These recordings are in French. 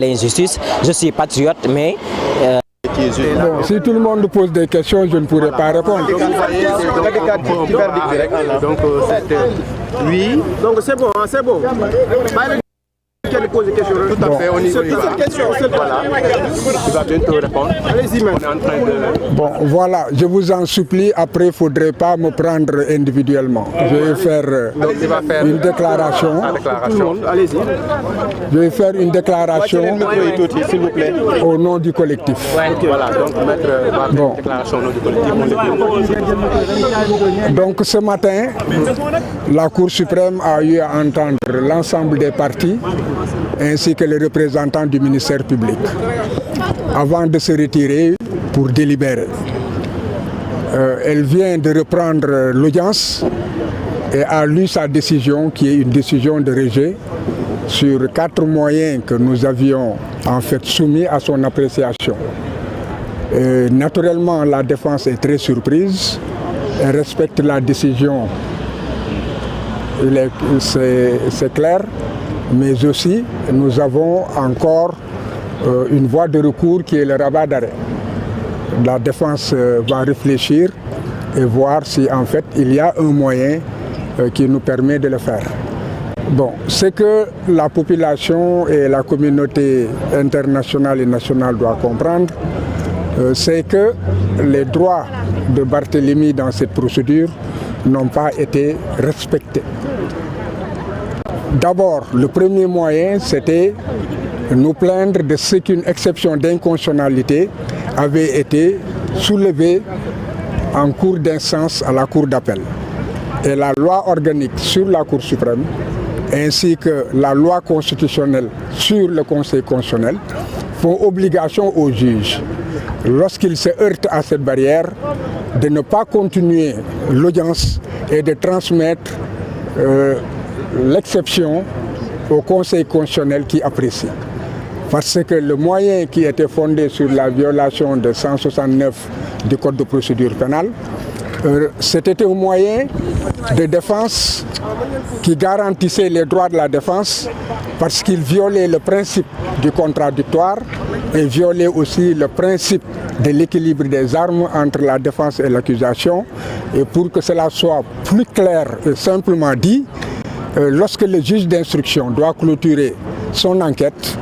l'injustice. Je suis patriote, mais... Bon, si tout le monde pose des questions, je ne pourrai pas répondre. Donc, oui. Donc c'est bon, c'est bon. Tout à fait, on y va. Voilà. Tu vas bientôt répondre. Allez-y, on est en train de... Bon, voilà, je vous en supplie, après, il ne faudrait pas me prendre individuellement. Je vais faire une déclaration. Allez-y. Je vais faire une déclaration s'il vous plaît. au nom du collectif. Voilà, donc maître va faire une déclaration au nom du collectif. Donc ce matin, la Cour suprême a eu à entendre l'ensemble des partis ainsi que les représentants du ministère public avant de se retirer pour délibérer. Elle vient de reprendre l'audience et a lu sa décision qui est une décision de rejet sur 4 moyens que nous avions en fait soumis à son appréciation. Et naturellement, la défense est très surprise. Elle respecte la décision, c'est clair, mais aussi nous avons encore une voie de recours qui est le rabat d'arrêt. La défense va réfléchir et voir si en fait il y a un moyen qui nous permet de le faire. Bon, ce que la population et la communauté internationale et nationale doivent comprendre, c'est que les droits de Barthélemy dans cette procédure n'ont pas été respectés. D'abord, le premier moyen, c'était nous plaindre de ce qu'une exception d'inconstitutionnalité avait été soulevée en cours d'instance à la Cour d'appel. Et la loi organique sur la Cour suprême, ainsi que la loi constitutionnelle sur le Conseil constitutionnel, font obligation aux juges, lorsqu'ils se heurtent à cette barrière, de ne pas continuer l'audience et de transmettre l'exception au Conseil constitutionnel qui apprécie. Parce que le moyen qui était fondé sur la violation de 169 du Code de procédure pénale, c'était un moyen de défense qui garantissait les droits de la défense parce qu'il violait le principe du contradictoire et violait aussi le principe de l'équilibre des armes entre la défense et l'accusation. Et pour que cela soit plus clair et simplement dit, lorsque le juge d'instruction doit clôturer son enquête,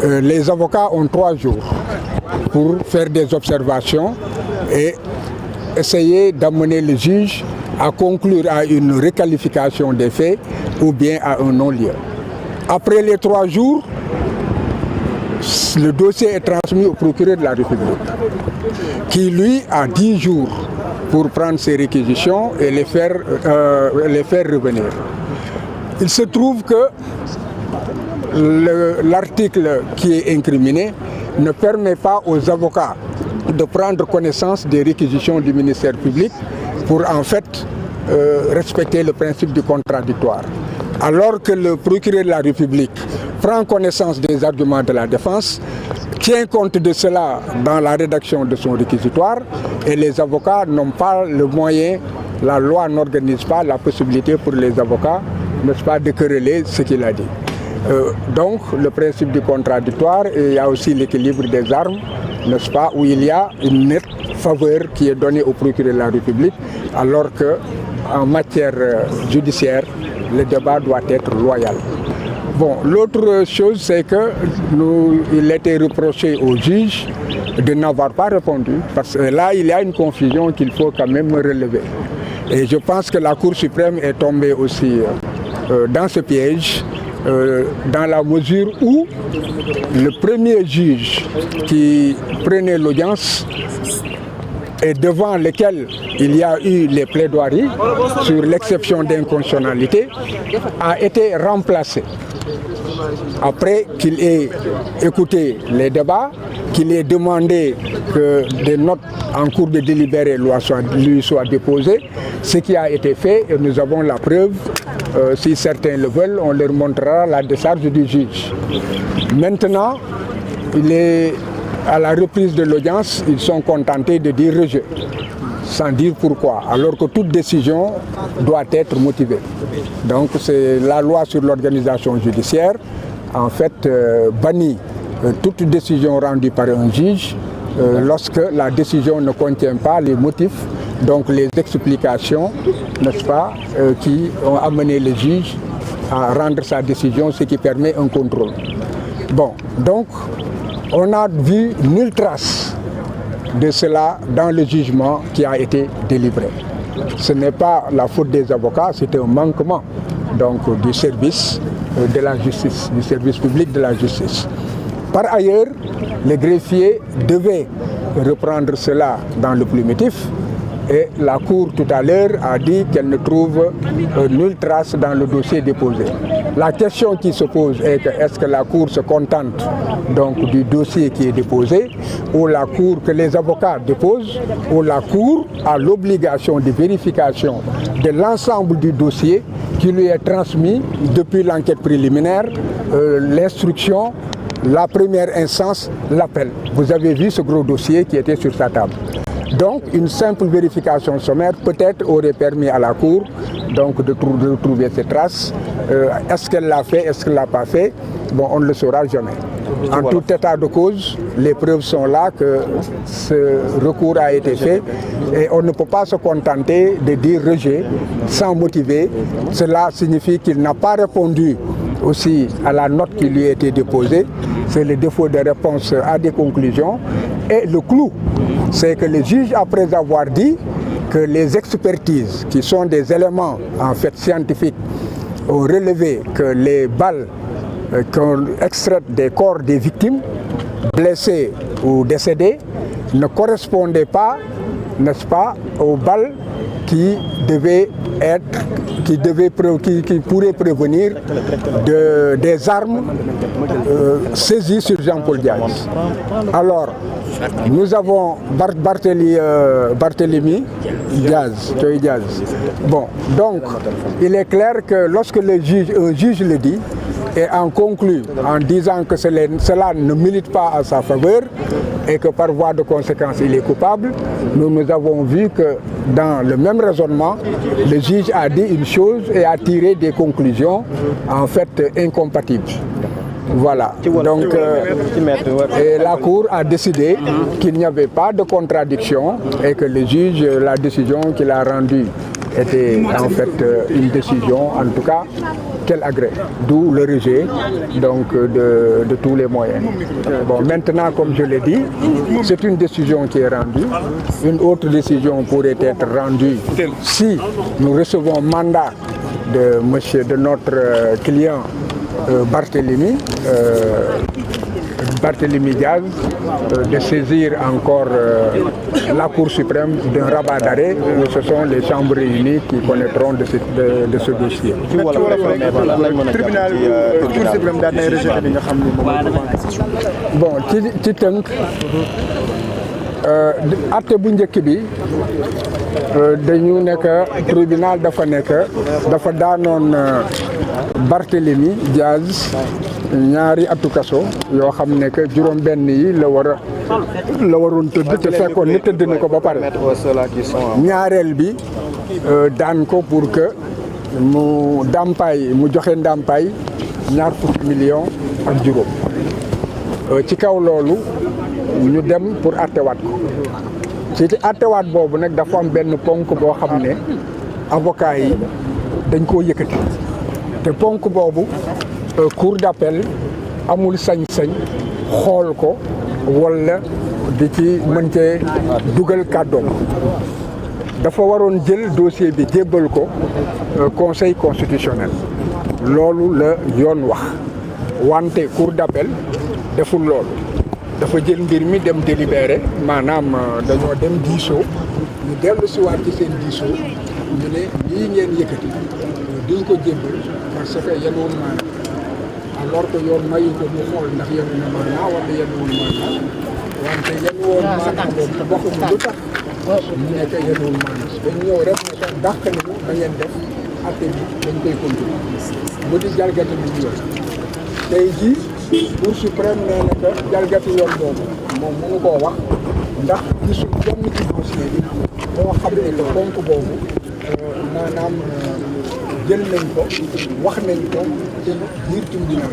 les avocats ont 3 jours pour faire des observations et essayer d'amener le juge à conclure à une requalification des faits ou bien à un non-lieu. Après les 3 jours, le dossier est transmis au procureur de la République, qui lui a 10 jours pour prendre ses réquisitions et les faire revenir. Il se trouve que l'article qui est incriminé ne permet pas aux avocats de prendre connaissance des réquisitions du ministère public pour en fait respecter le principe du contradictoire. Alors que le procureur de la République prend connaissance des arguments de la défense, tient compte de cela dans la rédaction de son réquisitoire et les avocats n'ont pas le moyen, la loi n'organise pas la possibilité pour les avocats, n'est-ce pas, de quereller ce qu'il a dit. Donc le principe du contradictoire, et il y a aussi l'équilibre des armes, n'est-ce pas, où il y a une nette faveur qui est donnée au procureur de la République, alors qu'en matière judiciaire, le débat doit être loyal. Bon, l'autre chose, c'est que il était reproché au juge de n'avoir pas répondu, parce que là, il y a une confusion qu'il faut quand même relever. Et je pense que la Cour suprême est tombée aussi dans ce piège, dans la mesure où le premier juge qui prenait l'audience et devant lequel il y a eu les plaidoiries sur l'exception d'inconstitutionnalité a été remplacé. Après qu'il ait écouté les débats, qu'il ait demandé que des notes en cours de délibéré lui soient déposées, ce qui a été fait, et nous avons la preuve, si certains le veulent, on leur montrera la décharge du juge. Maintenant, à la reprise de l'audience, ils sont contentés de dire rejet, sans dire pourquoi, alors que toute décision doit être motivée. Donc c'est la loi sur l'organisation judiciaire, en fait, bannit toute décision rendue par un juge, lorsque la décision ne contient pas les motifs, donc les explications, n'est-ce pas, qui ont amené le juge à rendre sa décision, ce qui permet un contrôle. Bon, donc on n'a vu nulle trace de cela dans le jugement qui a été délivré. Ce n'est pas la faute des avocats, c'est un manquement donc, du service de la justice, du service public de la justice. Par ailleurs, le greffier devait reprendre cela dans le plumitif et la Cour tout à l'heure a dit qu'elle ne trouve nulle trace dans le dossier déposé. La question qui se pose est que est-ce que la Cour se contente donc du dossier qui est déposé ou la Cour que les avocats déposent ou la Cour a l'obligation de vérification de l'ensemble du dossier qui lui est transmis depuis l'enquête préliminaire, l'instruction, la première instance, l'appel. Vous avez vu ce gros dossier qui était sur sa table. Donc, une simple vérification sommaire peut-être aurait permis à la Cour donc, de trouver ces traces. Est-ce qu'elle l'a fait, est-ce qu'elle ne l'a pas fait? Bon, on ne le saura jamais. En tout état de cause, les preuves sont là que ce recours a été fait et on ne peut pas se contenter de dire rejet sans motiver. Cela signifie qu'il n'a pas répondu aussi à la note qui lui a été déposée. C'est le défaut de réponse à des conclusions. Et le clou, c'est que le juge, après avoir dit que les expertises, qui sont des éléments en fait scientifiques, ont relevé que les balles qu'on extrait des corps des victimes, blessées ou décédées, ne correspondaient pas, n'est-ce pas, aux balles qui devaient être, qui pourraient prévenir des armes saisies sur Jean-Paul Diaz. Alors, nous avons Barthélémy Diaz. Bon, donc, il est clair que lorsque un juge le dit, et en conclut en disant que cela ne milite pas à sa faveur et que par voie de conséquence il est coupable, nous avons vu que dans le même raisonnement, le juge a dit une chose et a tiré des conclusions en fait incompatibles. Voilà, donc et la Cour a décidé qu'il n'y avait pas de contradiction et que le juge, la décision qu'il a rendue était en fait une décision, en tout cas, qu'elle agrée, d'où le rejet donc, de tous les moyens. Bon, maintenant, comme je l'ai dit, c'est une décision qui est rendue. Une autre décision pourrait être rendue si nous recevons mandat de notre client Barthélémy Diaz de saisir encore la Cour suprême d'un rabat d'arrêt. Ce sont les chambres réunies qui connaîtront de ce dossier. Bon, ci tënk atte bu njëkk bi dañu nekk tribunal dafa daanoon Barthélémy Diaz ñaari atu kaso yoo xam ne que juróom-benn yi la waroon tëdd te fekkoon ne tëdd na ko ba pare. ñaareel bi daan ko pour que mu joxe ndàmpaay ñaar fukki millions ak juróom. ci kaw loolu ñu dem pour attewaat ko ci attewaat boobu nag dafa am benn ponk boo xam ne avocat yi dañ koo yëkkati te ponk boobu cour d'appel amul sañ-sañ xool ko walla di ci mën cee dugal kàddoom dafa waroon jël dossier bi jébbal ko conseil constitutionnel loolu la yoon wax wante cour d'appel deful loolu dafa jël mbir mi dem délibéré maanaam dañoo dem diisoo ñu dellu si waat ci seen diisoo ñu ne lii ngeen yëkkati duñ ko jébbal parce que yenuwul maanaam alors que yoon mayu ko mu xool ndax yenu na maanaam wala yenuwul maanaam wante yenuwoon maanaam boobu waxuñu lu tax ñu nekk yenuwul maanaam dañ ñëw rek ne ko dàq nañu da ngeen def atte bi dañ koy continuer bu di jalgati lu yoon tey jii Cour suprême nee na que jalgati yoon boobu moom mënu koo wax ndax gisul benn ci dossier bi boo xam ne que ponk boobu maanaam jël nañ ko wax nañ ko ci biir tribunal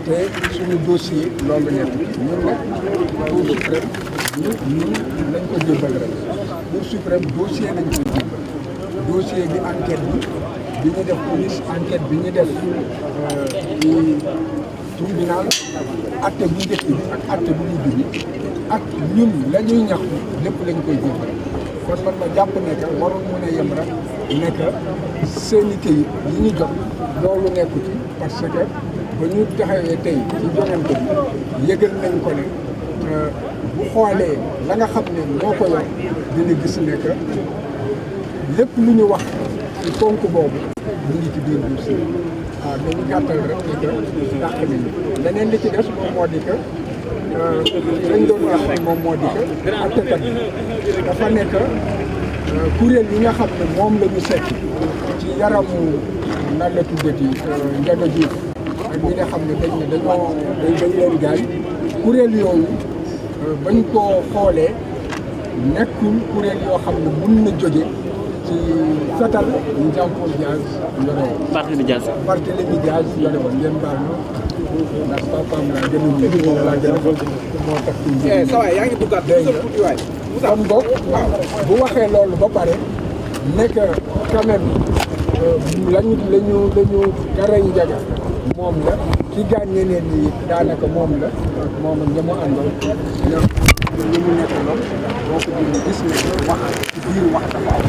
te suñu dossier loolu nekk ñun nag Cour suprême ñun lañ ko jébbal rek Cour suprême dossier lañ ko jébbal dossier bi enquête bi ñu def police enquête bi ñu def ci tribunal acte bu njëkk bi ak acte bu mujj bi ak ñun la ñuy ñaxtu lépp lañ koy jébbal kon man ma jàpp ne que warul mën a yem rek ne que seeni këyit yi ñu jot loolu nekku ci parce que ba ñu taxawee tey ci joŋante bi yëgal nañ ko ne bu xoolee la nga xam ne moo ko yor dina gis ne que lépp lu ñu wax ci ponk boobu mu ngi ci biir dossier waaw dañu gàttal rek ne que dàq nañu leneen li ci des moom moo di que lañ doon wax moom moo di que attekat bi dafa nekk kuréel yi nga xam ne moom la ñu sekk ci yaramu nan la tuddati Ndiaga Diouf ak ñi nga xam ne dañ leen gaañ kuréel yooyu bañ koo xoolee nekkul kuréel yoo xam ne mun na jóge ci fetal Jean-Paul Diaz yore woon. Barthélémy Diaz yore woon ngeen baal ma ndax papaam laa gën a nekk moom laa gën a moo tax ci njëriñ. sa waay yaa ngi duggaat waay. kon boog waaw bu waxee loolu ba pare nekk quand même lañu daray Ndiaga moom la ki gaañ ñeneen ñi daanaka moom la moom ak ña mu àndoon ñoom ñu mu nekk lool boo ko jëlee gis ne wax ci biir wax dafa am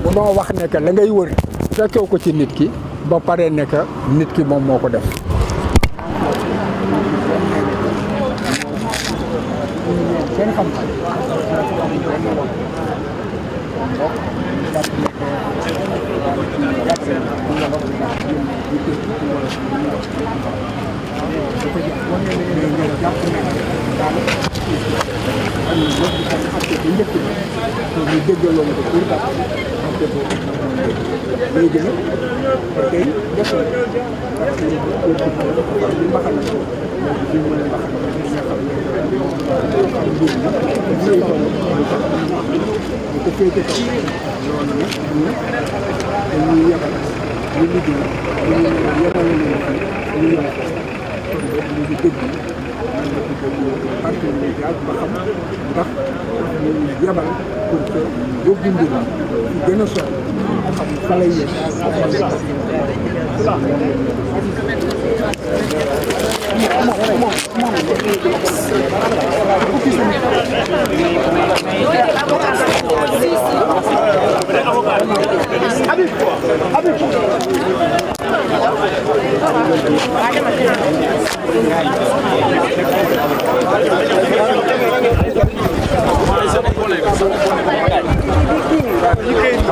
munoo wax ne que la ngay wër fekkew ko ci nit ki ba pare ne que nit ki moom moo ko def seen xam-xam léegi nag tey des na parce que li ma xam ne li mu ne ma xam ne li nga xam ne xam mbir mi dafay ko féete kaw loolu nag ñun dañuy yebal ñu liggéey ñu yebale leen fii ñu yebal kon boog ñu ngi dégg Barthélémy Dias ba xam ndax ñu yebal pour que yóbbu mbir mi gën a sori xam fa lay yegg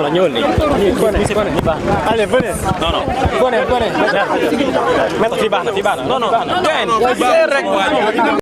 Alors, allez, venez. Non, non. Venez. Maître, fii baax na. Non, non.